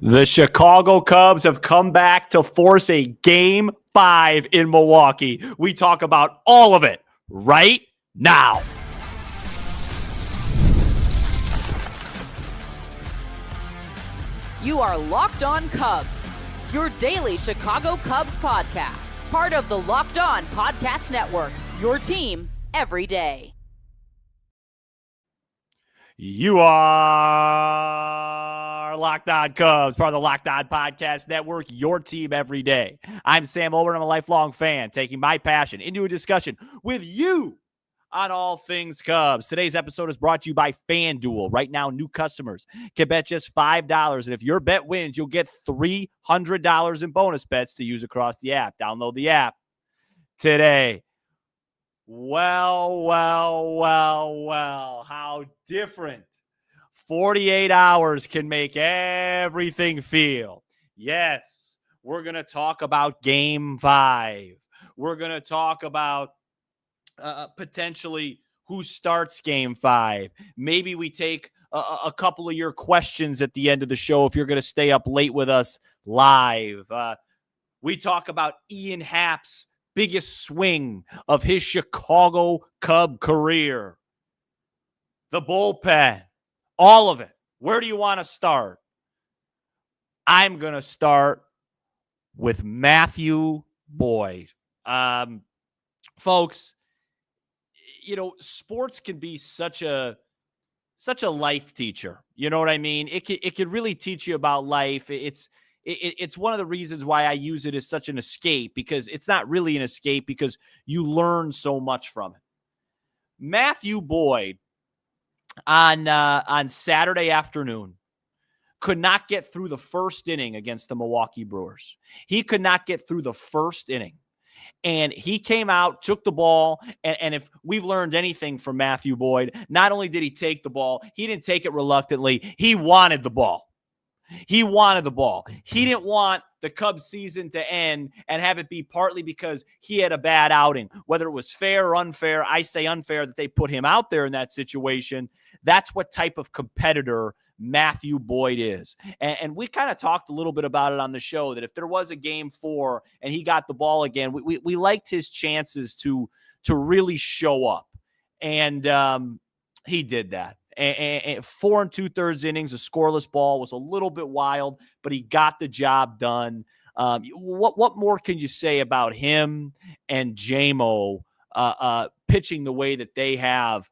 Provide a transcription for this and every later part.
The Chicago Cubs have come back to force a Game 5 in Milwaukee. We talk about all of it right now. You are Locked On Cubs, your daily Chicago Cubs podcast, part of the Locked On Podcast Network, your team every day. You are Locked On Cubs, part of the Locked On Podcast Network, your team every day. I'm Sam Olber. I'm a lifelong fan, taking my passion into a discussion with you on all things Cubs. Today's episode is brought to you by FanDuel. Right now, new customers can bet just $5, and if your bet wins, you'll get $300 in bonus bets to use across the app. Download the app today. Well, how different 48 hours can make everything feel. Yes, we're going to talk about Game 5. We're going to talk about potentially who starts Game 5. Maybe we take a couple of your questions at the end of the show if you're going to stay up late with us live. We talk about Ian Happ's biggest swing of his Chicago Cub career. The bullpen. All of it. Where do you want to start? I'm going to start with Matthew Boyd. Folks, you know, sports can be such a life teacher. You know what I mean? It can really teach you about life. It's one of the reasons why I use it as such an escape, because it's not really an escape because you learn so much from it. Matthew Boyd on Saturday afternoon could not get through the first inning against the Milwaukee Brewers. He could not get through the first inning. And he came out, took the ball, and if we've learned anything from Matthew Boyd, not only did he take the ball, he didn't take it reluctantly. He wanted the ball. He wanted the ball. He didn't want the Cubs season to end and have it be partly because he had a bad outing. Whether it was fair or unfair, I say unfair that they put him out there in that situation. That's what type of competitor Matthew Boyd is. And we kind of talked a little bit about it on the show, that if there was a Game 4 and he got the ball again, we liked his chances to really show up. And he did that. And 4 2/3 innings, a scoreless ball, was a little bit wild, but he got the job done. What more can you say about him and JMO pitching the way that they have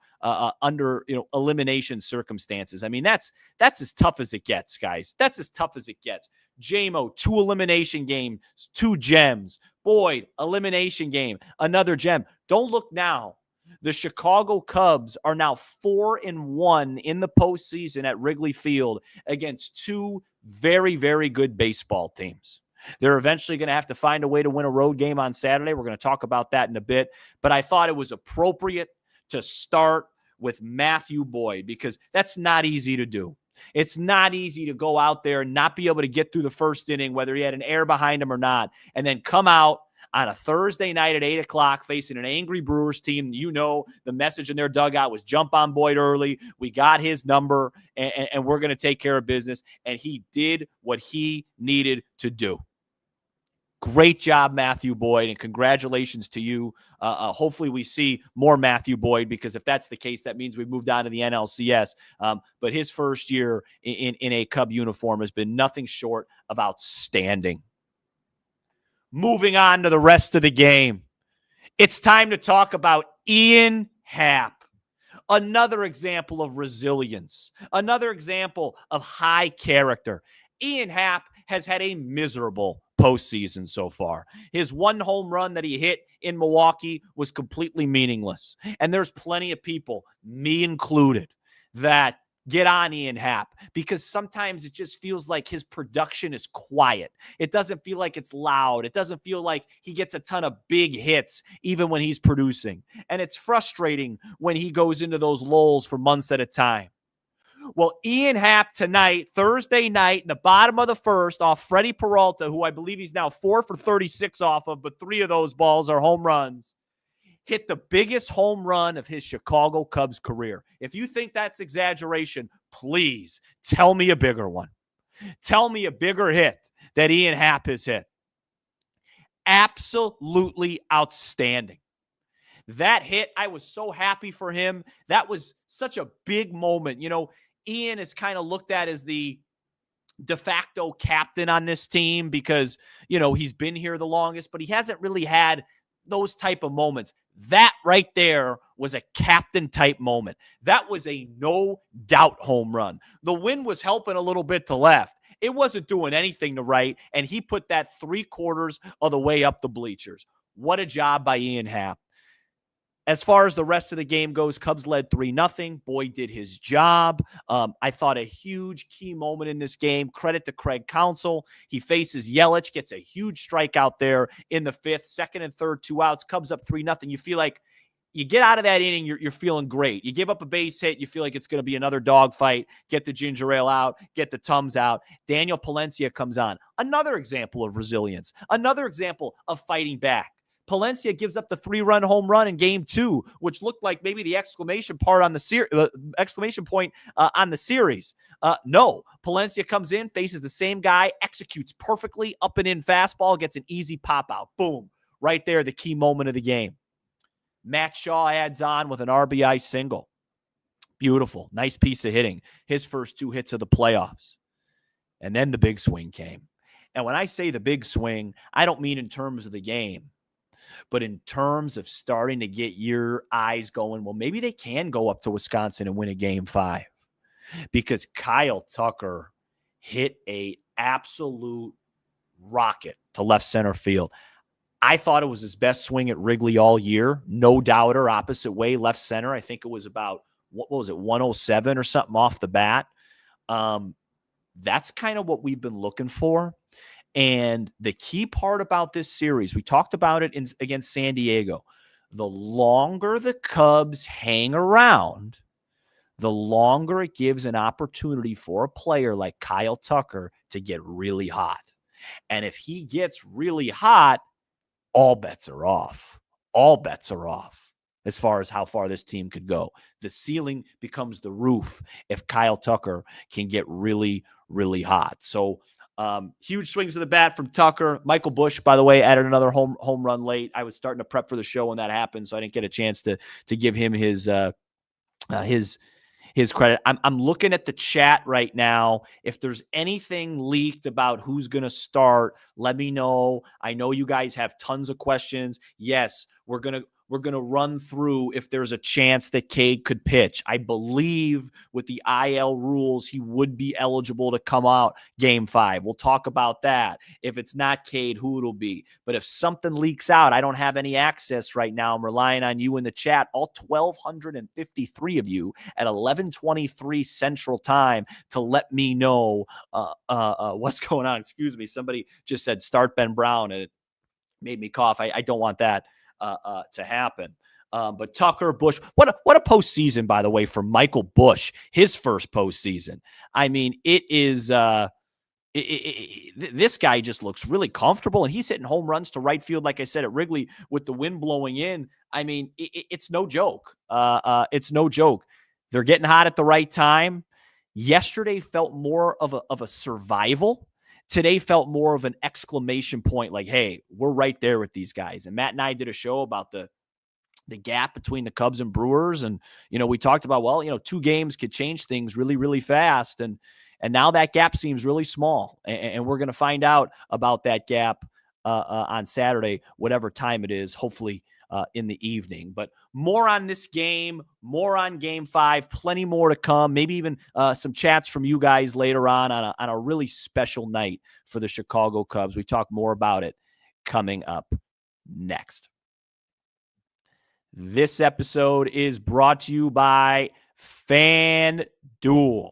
under elimination circumstances? I mean, that's as tough as it gets, guys. That's as tough as it gets. JMO, 2 elimination games, 2 gems. Boyd, elimination game, another gem. Don't look now. The Chicago Cubs are now 4-1 in the postseason at Wrigley Field against 2 very, very good baseball teams. They're eventually going to have to find a way to win a road game on Saturday. We're going to talk about that in a bit. But I thought it was appropriate to start with Matthew Boyd because that's not easy to do. It's not easy to go out there and not be able to get through the first inning, whether he had an error behind him or not, and then come out on a Thursday night at 8 o'clock facing an angry Brewers team. You know, the message in their dugout was jump on Boyd early. We got his number, and we're going to take care of business. And he did what he needed to do. Great job, Matthew Boyd, and congratulations to you. Hopefully we see more Matthew Boyd, because if that's the case, that means we've moved on to the NLCS. But his first year in a Cub uniform has been nothing short of outstanding. Moving on to the rest of the game, it's time to talk about Ian Happ. Another example of resilience. Another example of high character. Ian Happ has had a miserable postseason so far. His 1 home run that he hit in Milwaukee was completely meaningless. And there's plenty of people, me included, that get on Ian Happ because sometimes it just feels like his production is quiet. It doesn't feel like it's loud. It doesn't feel like he gets a ton of big hits even when he's producing. And it's frustrating when he goes into those lulls for months at a time. Well, Ian Happ tonight, Thursday night, in the bottom of the first, off Freddie Peralta, who I believe he's now 4 for 36 off of, but 3 of those balls are home runs, hit the biggest home run of his Chicago Cubs career. If you think that's exaggeration, please tell me a bigger one. Tell me a bigger hit that Ian Happ has hit. Absolutely outstanding. That hit, I was so happy for him. That was such a big moment. Ian is kind of looked at as the de facto captain on this team because, he's been here the longest, but he hasn't really had those type of moments. That right there was a captain type moment. That was a no doubt home run. The wind was helping a little bit to left. It wasn't doing anything to right, and he put that 3/4 of the way up the bleachers. What a job by Ian Happ. As far as the rest of the game goes, Cubs led 3-0. Boyd did his job. I thought a huge key moment in this game. Credit to Craig Counsell. He faces Yelich, gets a huge strikeout there in the 5th. 2nd and 3rd, 2 outs. Cubs up 3-0. You feel like you get out of that inning, you're feeling great. You give up a base hit, you feel like it's going to be another dogfight. Get the ginger ale out, get the Tums out. Daniel Palencia comes on. Another example of resilience. Another example of fighting back. Palencia gives up the 3-run home run in game 2, which looked like maybe the exclamation point on the series. No, Palencia comes in, faces the same guy, executes perfectly, up and in fastball, gets an easy pop out. Boom. Right there, the key moment of the game. Matt Shaw adds on with an RBI single. Beautiful. Nice piece of hitting. His first 2 hits of the playoffs. And then the big swing came. And when I say the big swing, I don't mean in terms of the game, but in terms of starting to get your eyes going, well, maybe they can go up to Wisconsin and win a game 5. Because Kyle Tucker hit a absolute rocket to left center field. I thought it was his best swing at Wrigley all year. No doubter, opposite way, left center. I think it was about, 107 or something off the bat. That's kind of what we've been looking for. And the key part about this series, we talked about it against San Diego. The longer the Cubs hang around, the longer it gives an opportunity for a player like Kyle Tucker to get really hot. And if he gets really hot, all bets are off. All bets are off as far as how far this team could go. The ceiling becomes the roof if Kyle Tucker can get really, really hot. So huge swings of the bat from Tucker. Michael Busch, by the way, added another home run late. I was starting to prep for the show when that happened, so I didn't get a chance to give him his credit. I'm looking at the chat right now. If there's anything leaked about who's going to start, let me know. I know you guys have tons of questions. Yes, we're going to run through if there's a chance that Cade could pitch. I believe with the IL rules, he would be eligible to come out game 5. We'll talk about that. If it's not Cade, who it'll be. But if something leaks out, I don't have any access right now. I'm relying on you in the chat, all 1,253 of you at 11:23 Central Time to let me know what's going on. Excuse me. Somebody just said start Ben Brown, and it made me cough. I don't want that to happen. But Tucker, Busch, what a postseason, by the way, for Michael Busch, his first postseason. I mean, it is this guy just looks really comfortable, and he's hitting home runs to right field, like I said, at Wrigley with the wind blowing in. I mean, it's no joke. It's no joke. They're getting hot at the right time. Yesterday felt more of a survival. Today felt more of an exclamation point, like, hey, we're right there with these guys. And Matt and I did a show about the gap between the Cubs and Brewers. And, we talked about, 2 games could change things really, really fast. And now that gap seems really small. And we're going to find out about that gap on Saturday, whatever time it is, hopefully in the evening. But more on this game, more on game 5, plenty more to come. Maybe even some chats from you guys later on a really special night for the Chicago Cubs. We talk more about it coming up next. This episode is brought to you by FanDuel.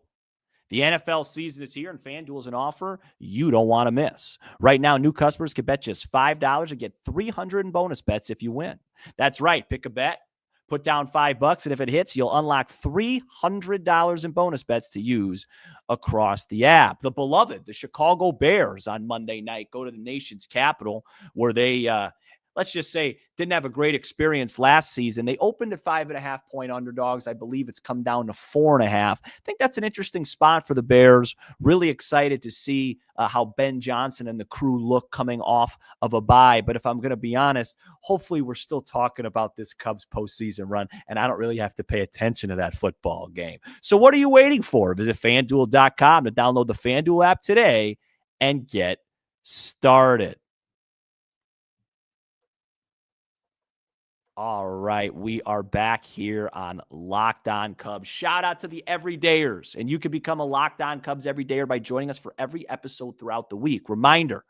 The NFL season is here, and FanDuel is an offer you don't want to miss. Right now, new customers can bet just $5 and get $300 in bonus bets if you win. That's right. Pick a bet, put down $5, and if it hits, you'll unlock $300 in bonus bets to use across the app. The beloved, the Chicago Bears on Monday night go to the nation's capital where they let's just say, didn't have a great experience last season. They opened at 5.5-point underdogs. I believe it's come down to 4.5. I think that's an interesting spot for the Bears. Really excited to see how Ben Johnson and the crew look coming off of a bye. But if I'm going to be honest, hopefully we're still talking about this Cubs postseason run, and I don't really have to pay attention to that football game. So what are you waiting for? Visit FanDuel.com to download the FanDuel app today and get started. All right, we are back here on Locked On Cubs. Shout out to the everydayers, and you can become a Locked On Cubs everydayer by joining us for every episode throughout the week. Reminder,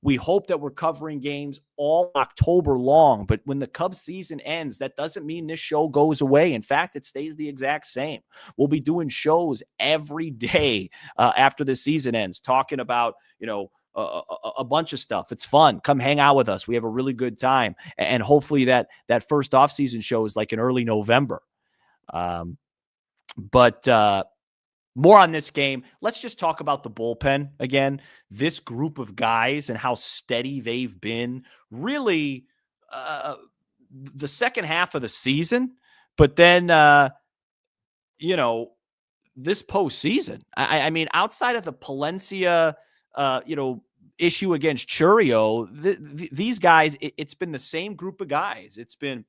we hope that we're covering games all October long, but when the Cubs season ends, that doesn't mean this show goes away. In fact, it stays the exact same. We'll be doing shows every day after the season ends, talking about, a bunch of stuff. It's fun. Come hang out with us. We have a really good time. And hopefully that first offseason show is like in early November. But more on this game. Let's just talk about the bullpen again. This group of guys and how steady they've been really the second half of the season. But then, this postseason. I mean, outside of the Palencia issue against Churio, these guys, it's been the same group of guys. It's been,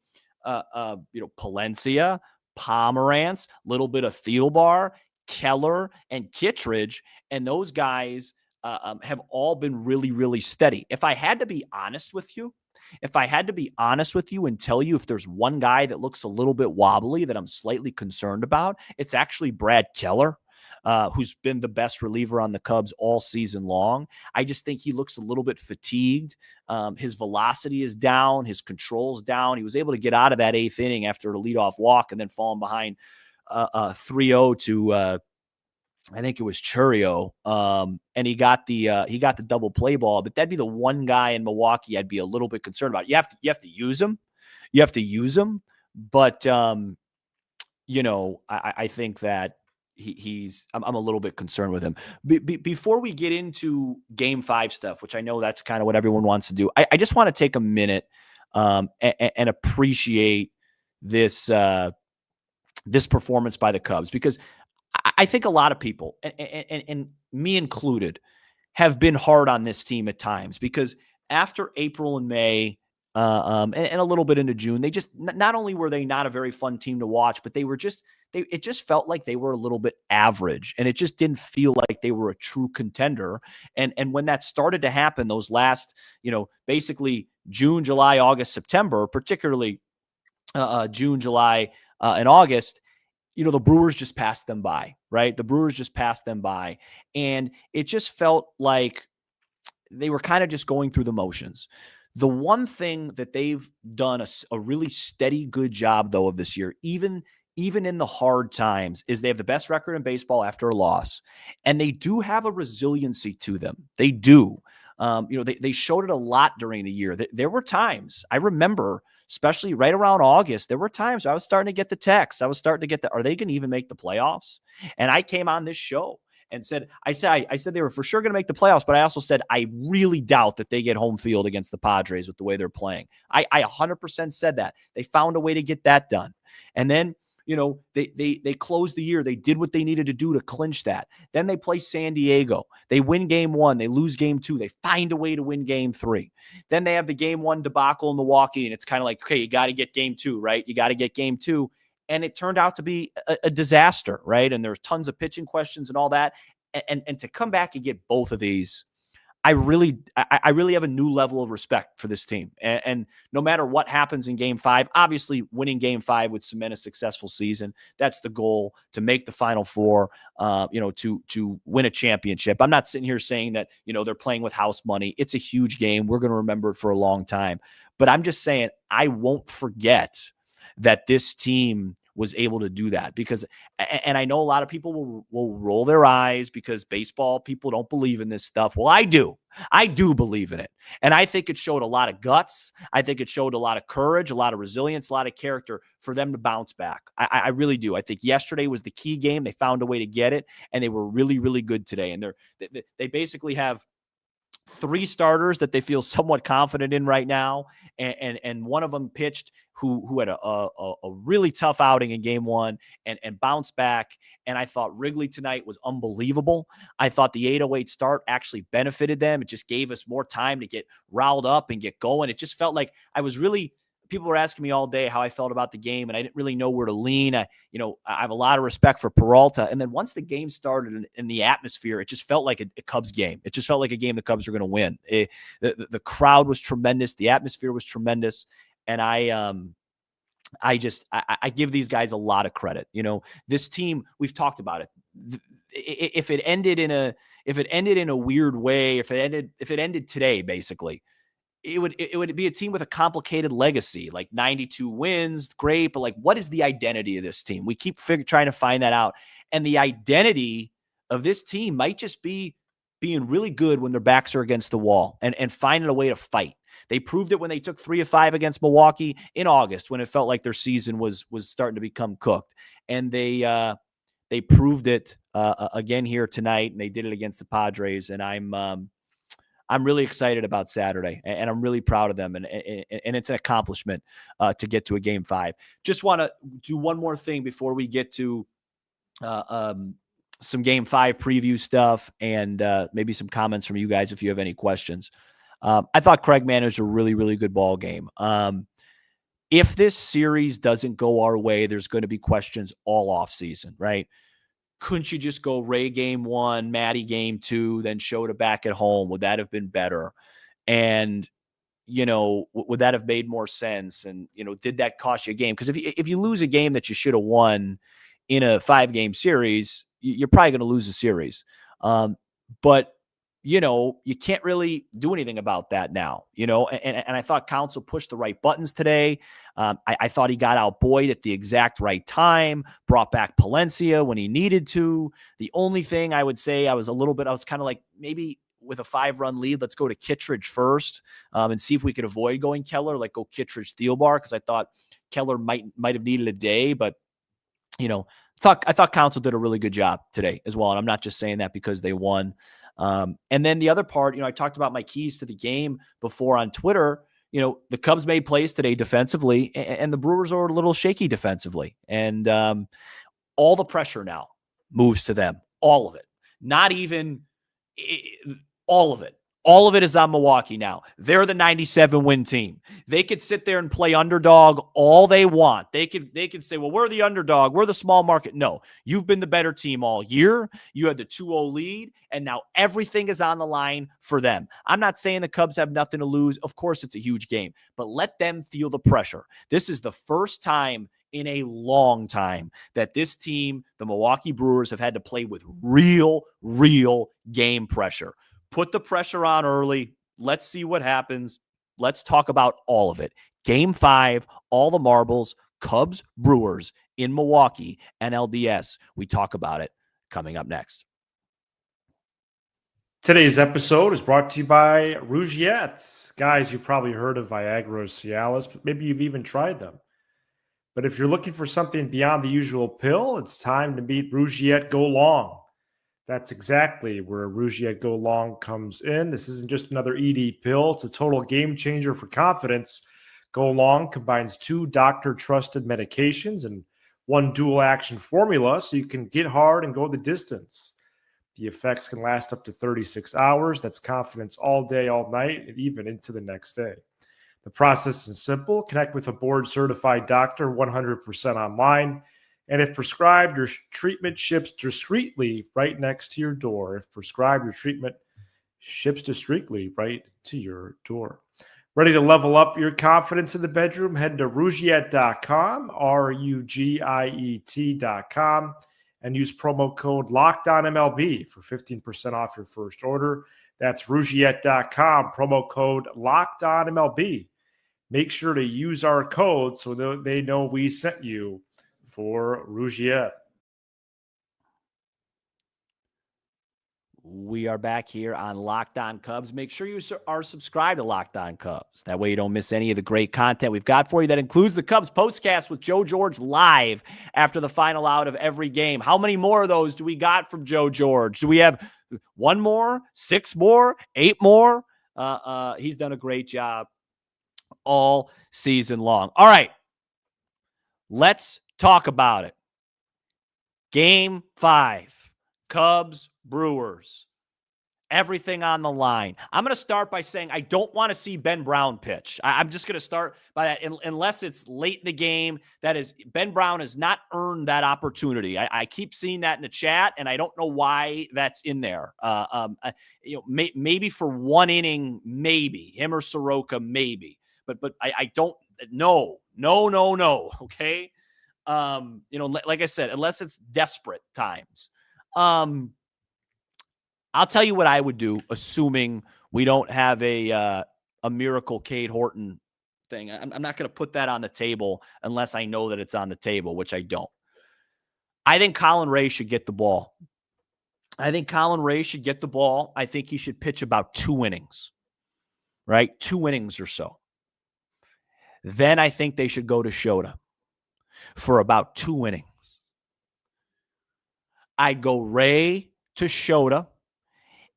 Palencia, Pomerantz, little bit of Thielbar, Keller, and Kittredge. And those guys have all been really, really steady. If I had to be honest with you and tell you if there's one guy that looks a little bit wobbly that I'm slightly concerned about, it's actually Brad Keller. Who's been the best reliever on the Cubs all season long. I just think he looks a little bit fatigued. His velocity is down. His control's down. He was able to get out of that eighth inning after a leadoff walk and then falling behind 3-0 to, I think it was Churio. And he got the double play ball, but that'd be the one guy in Milwaukee I'd be a little bit concerned about. You have to use him. But, I think that I'm a little bit concerned with him. Before we get into Game 5 stuff, which I know that's kind of what everyone wants to do, I just want to take a minute and appreciate this performance by the Cubs, because I think a lot of people, and me included, have been hard on this team at times, because after April and May, and a little bit into June, they just, not only were they not a very fun team to watch, but it just felt like they were a little bit average, and it just didn't feel like they were a true contender. And when that started to happen, those last, basically June, July, August, September, particularly June, July, and August, the Brewers just passed them by, right? The Brewers just passed them by. And it just felt like they were kind of just going through the motions. The one thing that they've done a really steady, good job, though, of this year, even in the hard times, is they have the best record in baseball after a loss. And they do have a resiliency to them. They do. They showed it a lot during the year. There were times, I remember, especially right around August, there were times I was starting to get the text. I was starting to get are they going to even make the playoffs? And I came on this show and said they were for sure going to make the playoffs, but I also said I really doubt that they get home field against the Padres with the way they're playing. I 100% said that. They found a way to get that done. And then, they closed the year. They did what they needed to do to clinch that. Then they play San Diego. They win Game 1. They lose Game 2. They find a way to win Game 3. Then they have the Game 1 debacle in Milwaukee, and it's kind of like, okay, you got to get Game 2, right? You got to get Game 2. And it turned out to be a disaster, right? And there's tons of pitching questions and all that. And to come back and get both of these, I really have a new level of respect for this team. And no matter what happens in Game 5, obviously winning Game 5 would cement a successful season. That's the goal, to make the Final Four, to win a championship. I'm not sitting here saying that, they're playing with house money. It's a huge game. We're going to remember it for a long time. But I'm just saying, I won't forget that this team was able to do that, because, and I know a lot of people will roll their eyes because baseball people don't believe in this stuff. Well, I do believe in it. And I think it showed a lot of guts. I think it showed a lot of courage, a lot of resilience, a lot of character for them to bounce back. I really do. I think yesterday was the key game. They found a way to get it, and they were really, really good today. And they basically have three starters that they feel somewhat confident in right now, and one of them pitched who had a really tough outing in game one and bounced back. And I thought Wrigley tonight was unbelievable. I thought the 808 start actually benefited them. It just gave us more time to get riled up and get going. It just felt like I was really – people were asking me all day how I felt about the game, and I didn't really know where to lean. I have a lot of respect for Peralta. And then once the game started in the atmosphere, it just felt like a Cubs game. It just felt like a game the Cubs were going to win. The crowd was tremendous. The atmosphere was tremendous. And I give these guys a lot of credit. This team, we've talked about it. If it ended in a weird way, if it ended today, basically, it would be a team with a complicated legacy, like 92 wins, great. But like, what is the identity of this team? We keep trying to find that out. And the identity of this team might just be being really good when their backs are against the wall and finding a way to fight. They proved it when they took 3 of 5 against Milwaukee in August, when it felt like their season was starting to become cooked. And they proved it again here tonight, and they did it against the Padres. And I'm really excited about Saturday, and I'm really proud of them. And it's an accomplishment to get to a game 5. Just want to do one more thing before we get to some game 5 preview stuff and maybe some comments from you guys if you have any questions. I thought Craig managed a really, really good ball game. If this series doesn't go our way, there's going to be questions all off season, right? Couldn't you just go Ray game 1, Matty game 2, then show it back at home? Would that have been better? And, would that have made more sense? And, did that cost you a game? Because if you lose a game that you should have won in a 5-game series, you're probably going to lose the series. But, you can't really do anything about that now, and I thought Counsell pushed the right buttons today. I thought he got out Boyd at the exact right time, brought back Palencia when he needed to. The only thing I would say, I was kind of like, maybe with a 5-run lead, let's go to Kittredge first and see if we could avoid going Keller, like go Kittredge Thielbar, because I thought Keller might have needed a day, but I thought Counsell did a really good job today as well. And I'm not just saying that because they won. And then the other part, I talked about my keys to the game before on Twitter. The Cubs made plays today defensively, and the Brewers are a little shaky defensively. And all the pressure now moves to them. All of it. Not even all of it. All of it is on Milwaukee now. They're the 97-win team. They could sit there and play underdog all they want. They could say, well, we're the underdog. We're the small market. No, you've been the better team all year. You had the 2-0 lead, and now everything is on the line for them. I'm not saying the Cubs have nothing to lose. Of course, it's a huge game, but let them feel the pressure. This is the first time in a long time that this team, the Milwaukee Brewers, have had to play with real game pressure. Put the pressure on early. Let's see what happens. Let's talk about all of it. Game 5, all the marbles, Cubs, Brewers in Milwaukee, NLDS. We talk about it coming up next. Today's episode is brought to you by Rougiette. Guys, you've probably heard of Viagra or Cialis, but maybe you've even tried them. But if you're looking for something beyond the usual pill, it's time to meet Rougiette Go Long. That's exactly where Rougiette Go Long comes in. This isn't just another ED pill. It's a total game changer for confidence. Go Long combines 2 doctor-trusted medications and 1 dual-action formula so you can get hard and go the distance. The effects can last up to 36 hours. That's confidence all day, all night, and even into the next day. The process is simple. Connect with a board-certified doctor 100% online. And if prescribed, your treatment ships discreetly right next to your door. If prescribed, your treatment ships discreetly right to your door. Ready to level up your confidence in the bedroom? Head to Rougiette.com, Rugiet.com, and use promo code LOCKEDONMLB for 15% off your first order. That's Rougiet.com, promo code LOCKEDONMLB. Make sure to use our code so they know we sent you for Rougiette. We are back here on Locked On Cubs. Make sure you are subscribed to Locked On Cubs. That way you don't miss any of the great content we've got for you. That includes the Cubs postcast with Joe George live after the final out of every game. How many more of those do we got from Joe George? Do we have 1 more, 6 more, 8 more. He's done a great job all season long. All right, let's talk about it. Game 5, Cubs, Brewers. Everything on the line. I'm going to start by saying I don't want to see Ben Brown pitch. I'm just going to start by that, unless it's late in the game. That is, Ben Brown has not earned that opportunity. I keep seeing that in the chat, and I don't know why that's in there. Maybe for 1 inning, maybe him or Soroka, maybe. But I don't. No. Okay. Like I said, unless it's desperate times. I'll tell you what I would do, assuming we don't have a miracle Cade Horton thing. I'm not going to put that on the table unless I know that it's on the table, which I don't. I think Colin Ray should get the ball. I think he should pitch about 2 innings, right? 2 innings or so. Then I think they should go to Shota for about 2 innings. I'd go Ray to Shota.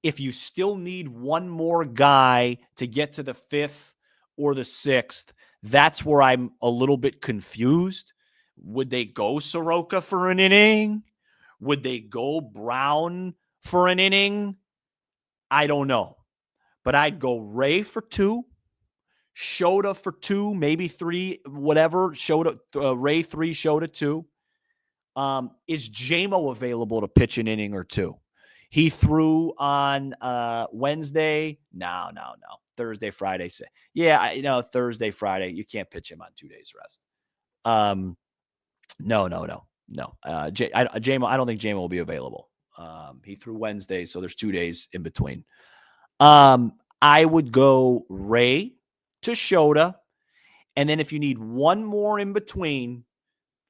If you still need 1 more guy to get to the 5th or the 6th, that's where I'm a little bit confused. Would they go Soroka for an inning? Would they go Brown for an inning? I don't know. But I'd go Ray for 2, Shota for 2, maybe 3, whatever. Shota, Ray 3, Shota 2. Is JMO available to pitch an inning or 2? He threw on Wednesday. No. Thursday, Friday. Yeah, Thursday, Friday. You can't pitch him on 2 days rest. No. JMO, I don't think JMO will be available. He threw Wednesday, so there's 2 days in between. I would go Ray to Shota, and then if you need 1 more in between,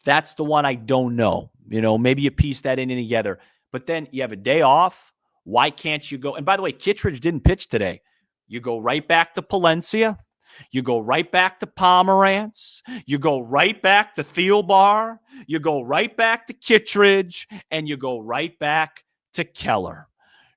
that's the one I don't know. Maybe you piece that in together. But then you have a day off. Why can't you go? And by the way, Kittredge didn't pitch today. You go right back to Palencia. You go right back to Pomerantz. You go right back to Thielbar. You go right back to Kittredge. And you go right back to Keller.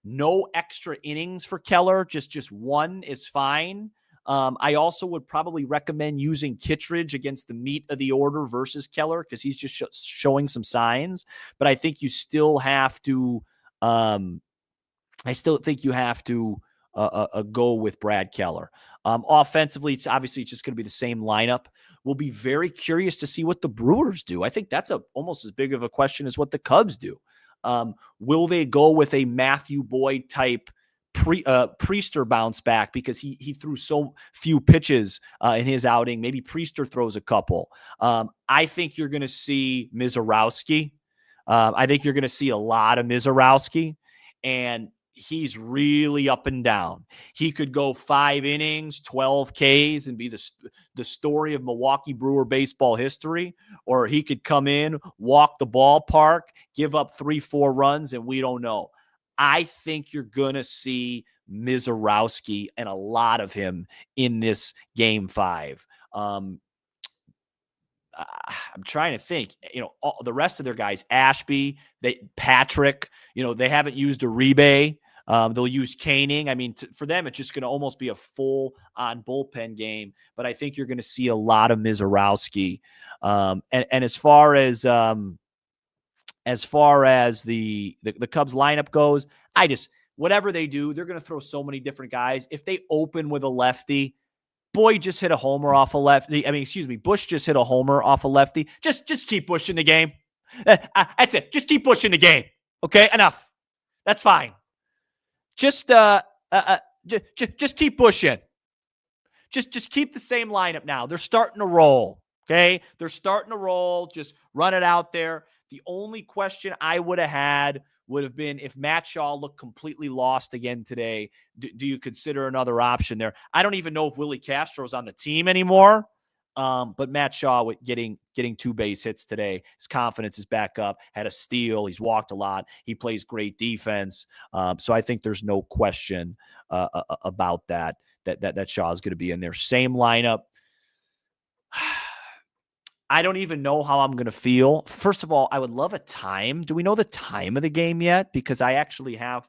No extra innings for Keller. Just 1 is fine. I also would probably recommend using Kittredge against the meat of the order versus Keller because he's just showing some signs. But I think you still have to. Go with Brad Keller. Offensively, it's just going to be the same lineup. We'll be very curious to see what the Brewers do. I think that's almost as big of a question as what the Cubs do. Will they go with a Matthew Boyd type? Priester bounce back because he threw so few pitches in his outing. Maybe Priester throws a couple. I think you're going to see Mizorowski. I think you're going to see a lot of Mizorowski, and he's really up and down. He could go 5 innings, 12 Ks, and be the story of Milwaukee Brewer baseball history, or he could come in, walk the ballpark, give up 3-4 runs, and we don't know. I think you're going to see Mizorowski and a lot of him in this Game 5. I'm trying to think, all the rest of their guys, Ashby, Patrick, they haven't used Uribe. They'll use Koenig. I mean, for them, it's just going to almost be a full-on bullpen game. But I think you're going to see a lot of Mizorowski. And as far as the Cubs lineup goes, whatever they do, they're going to throw so many different guys. If they open with a lefty, Boyd just hit a homer off a lefty. Bush just hit a homer off a lefty. Just keep Bush in the game. That's it. Just keep Bush in the game. Okay, enough. That's fine. Just keep Bush in. Just keep the same lineup now. They're starting to roll. Okay, they're starting to roll. Just run it out there. The only question I would have been if Matt Shaw looked completely lost again today. Do you consider another option there? I don't even know if Willie Castro's on the team anymore. But Matt Shaw getting 2 base hits today. His confidence is back up. Had a steal. He's walked a lot. He plays great defense. So I think there's no question about that Shaw is going to be in there. Same lineup. I don't even know how I'm going to feel. First of all, I would love a time. Do we know the time of the game yet? Because I actually have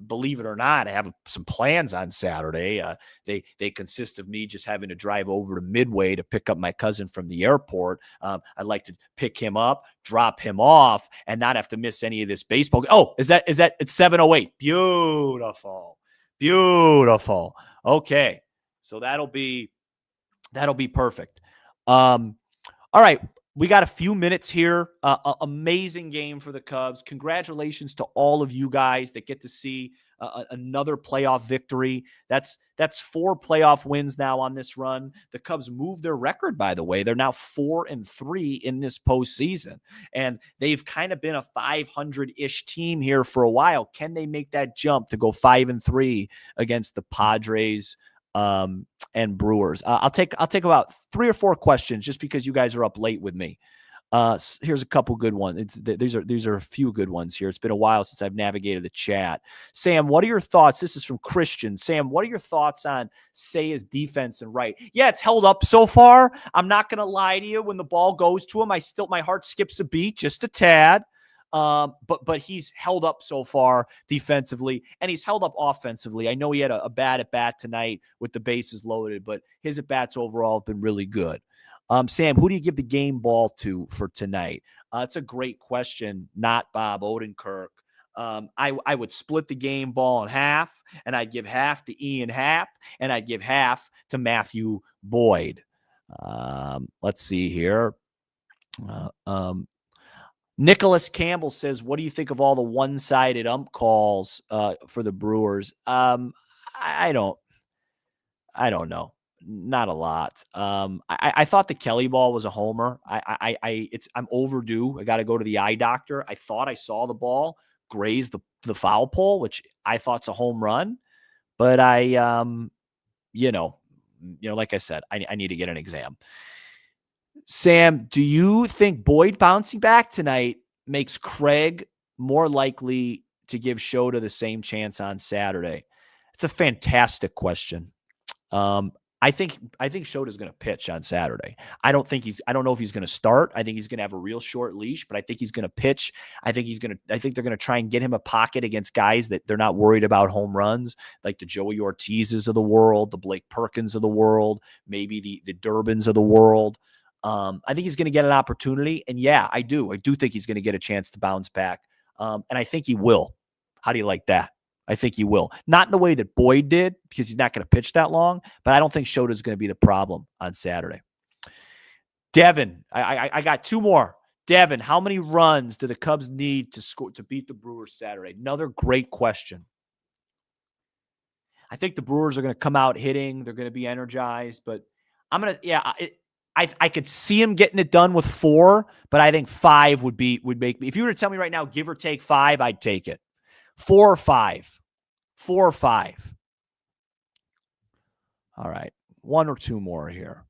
Believe it or not, I have some plans on Saturday. They consist of me just having to drive over to Midway to pick up my cousin from the airport. I'd like to pick him up, drop him off, and not have to miss any of this baseball. Oh, is that it's 7:08? Beautiful. Okay, so that'll be perfect. All right. We got a few minutes here. Amazing game for the Cubs. Congratulations to all of you guys that get to see another playoff victory. That's 4 playoff wins now on this run. The Cubs moved their record, by the way. They're now 4-3 in this postseason, and they've kind of been a 500-ish team here for a while. Can they make that jump to go 5-3 against the Padres and Brewers? I'll take about 3 or 4 questions just because you guys are up late with me. Here's a couple good ones. These are a few good ones here. It's been a while since I've navigated the chat. Sam, what are your thoughts? This is from Christian. Sam, what are your thoughts on Seiya's defense and right? Yeah, it's held up so far. I'm not going to lie to you. When the ball goes to him, my heart skips a beat just a tad. But he's held up so far defensively, and he's held up offensively. I know he had a bad at bat tonight with the bases loaded, but his at bats overall have been really good. Sam, who do you give the game ball to for tonight? It's a great question. Not Bob Odenkirk. I would split the game ball in half, and I'd give half to Ian Happ, and I'd give half to Matthew Boyd. Let's see here. Nicholas Campbell says, what do you think of all the one-sided ump calls for the Brewers? I don't know. Not a lot. I thought the Kelly ball was a homer. I'm overdue. I got to go to the eye doctor. I thought I saw the ball graze the foul pole, which I thought's a home run. But like I said, I need to get an exam. Sam, do you think Boyd bouncing back tonight makes Craig more likely to give Shota the same chance on Saturday? It's a fantastic question. I think Shota's going to pitch on Saturday. I don't know if he's going to start. I think he's going to have a real short leash, but I think he's going to pitch. I think they're going to try and get him a pocket against guys that they're not worried about home runs, like the Joey Ortizes of the world, the Blake Perkins of the world, maybe the Durbins of the world. I think he's going to get an opportunity. And yeah, I do think he's going to get a chance to bounce back. And I think he will. How do you like that? I think he will. Not in the way that Boyd did, because he's not going to pitch that long, but I don't think Shota's going to be the problem on Saturday. Devin, I got 2 more. Devin, how many runs do the Cubs need to score to beat the Brewers Saturday? Another great question. I think the Brewers are going to come out hitting. They're going to be energized, but I could see him getting it done with 4, but I think 5 would make me. If you were to tell me right now, give or take 5, I'd take it. 4 or 5. 4 or 5. All right. 1 or 2 more here.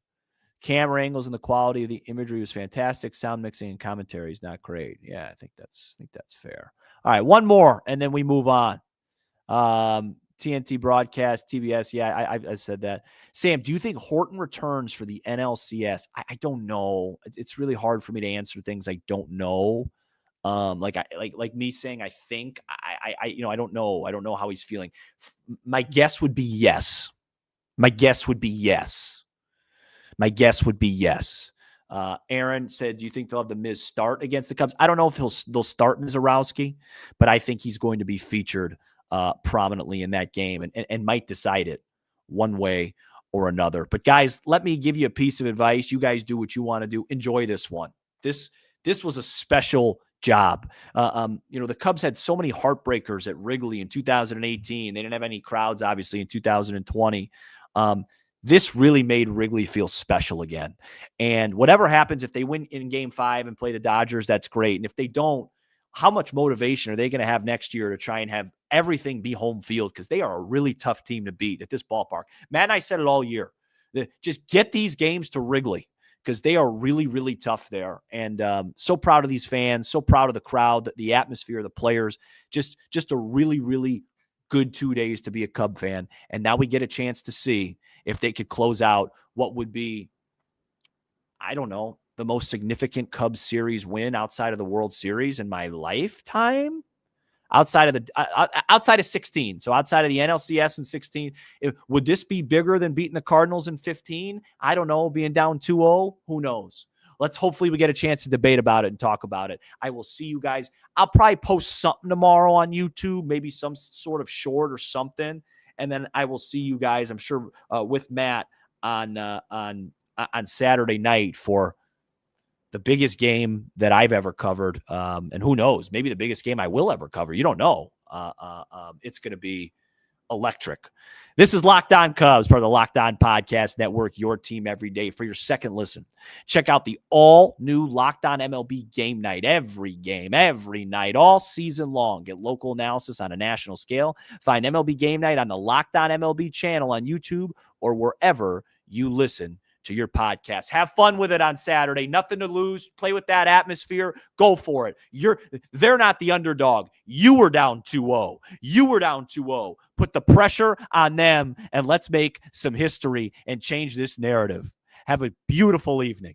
Camera angles and the quality of the imagery was fantastic. Sound mixing and commentary is not great. Yeah, I think that's fair. All right, 1 more, and then we move on. TNT broadcast, TBS. Yeah, I said that. Sam, do you think Horton returns for the NLCS? I don't know. It's really hard for me to answer things I don't know. Like me saying, I think I don't know. I don't know how he's feeling. My guess would be yes. Aaron said, do you think they'll have the Miz start against the Cubs? I don't know if they'll start Mizorowski, but I think he's going to be featured prominently in that game and might decide it one way or another. But guys, let me give you a piece of advice. You guys do what you want to do. Enjoy this one. This was a special job. The Cubs had so many heartbreakers at Wrigley in 2018. They didn't have any crowds, obviously, in 2020. This really made Wrigley feel special again. And whatever happens, if they win in Game 5 and play the Dodgers, that's great. And if they don't, how much motivation are they going to have next year to try and have everything be home field? Because they are a really tough team to beat at this ballpark. Matt and I said it all year. Just get these games to Wrigley, because they are really, really tough there. And so proud of these fans, so proud of the crowd, the atmosphere, the players. Just a really, really good 2 days to be a Cub fan. And now we get a chance to see if they could close out what would be, I don't know, the most significant Cubs series win outside of the World Series in my lifetime. outside of 16. So outside of the NLCS in 16, would this be bigger than beating the Cardinals in 15? I don't know. Being down 2-0, who knows? Hopefully we get a chance to debate about it and talk about it. I will see you guys. I'll probably post something tomorrow on YouTube, maybe some sort of short or something. And then I will see you guys, I'm sure, with Matt on Saturday night for the biggest game that I've ever covered. And who knows, maybe the biggest game I will ever cover. You don't know. It's going to be electric. This is Locked On Cubs, part of the Locked On Podcast Network, your team every day. For your second listen, check out the all-new Locked On MLB Game Night. Every game, every night, all season long. Get local analysis on a national scale. Find MLB Game Night on the Locked On MLB channel on YouTube or wherever you listen to your podcast. Have fun with it on Saturday. Nothing to lose. Play with that atmosphere. Go for it. They're not the underdog. You were down 2-0. Put the pressure on them, and let's make some history and change this narrative. Have a beautiful evening.